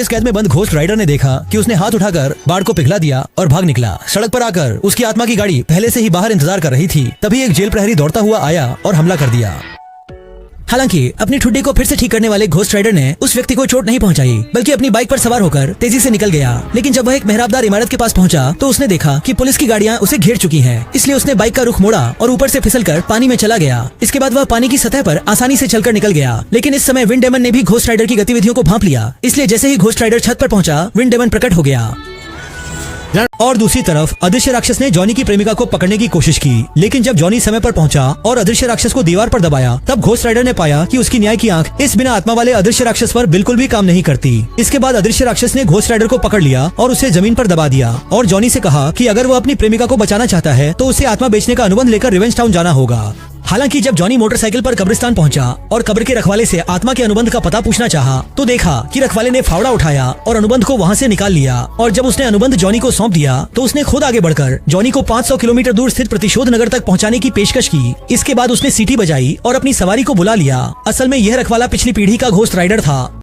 इस कैद में बंद घोस्ट राइडर ने देखा कि उसने हाथ उठाकर बार्ड को पिघला दिया और भाग निकला। सड़क पर आकर उसकी आत्मा की गाड़ी पहले से ही बाहर इंतजार कर रही थी। तभी एक जेल प्रहरी दौड़ता हुआ आया और हमला कर दिया। हालांकि अपनी ठुड्डी को फिर से ठीक करने वाले घोस्ट राइडर ने उस व्यक्ति को चोट नहीं पहुंचाई, बल्कि अपनी बाइक पर सवार होकर तेजी से निकल गया। लेकिन जब वह एक मेहराबदार इमारत के पास पहुंचा तो उसने देखा कि पुलिस की गाड़ियां उसे घेर चुकी हैं। इसलिए उसने बाइक का रुख मोड़ा और ऊपर से फिसलकर पानी में चला गया। इसके बाद वह पानी की सतह पर आसानी से चलकर निकल गया। लेकिन इस समय विंड डेमन ने भी घोस्ट राइडर की गतिविधियों को भांप लिया। इसलिए जैसे ही घोस्ट राइडर छत पर पहुंचा, विंड डेमन प्रकट हो गया। और दूसरी तरफ अदृश्य राक्षस ने जॉनी की प्रेमिका को पकड़ने की कोशिश की। लेकिन जब जॉनी समय पर पहुंचा और अदृश्य राक्षस को दीवार पर दबाया, तब घोस्ट राइडर ने पाया कि उसकी न्याय की आंख इस बिना आत्मा वाले अदृश्य राक्षस पर बिल्कुल भी काम नहीं करती। इसके बाद अदृश्य राक्षस ने घोस्ट राइडर को पकड़ लिया और उसे जमीन पर दबा दिया और जॉनी से कहा कि अगर वो अपनी प्रेमिका को बचाना चाहता है तो उसे आत्मा बेचने का अनुबंध लेकर रिवेंज टाउन जाना होगा। हालांकि जब जॉनी मोटरसाइकिल पर कब्रिस्तान पहुंचा और कब्र के रखवाले से आत्मा के अनुबंध का पता पूछना चाहा, तो देखा कि रखवाले ने फावड़ा उठाया और अनुबंध को वहां से निकाल लिया। और जब उसने अनुबंध जॉनी को सौंप दिया तो उसने खुद आगे बढ़कर जॉनी को 500 किलोमीटर दूर स्थित प्रतिशोध नगर तक पहुंचाने की पेशकश की। इसके बाद उसने सीटी बजाई और अपनी सवारी को बुला लिया। असल में यह रखवाला पिछली पीढ़ी का घोस्ट राइडर था।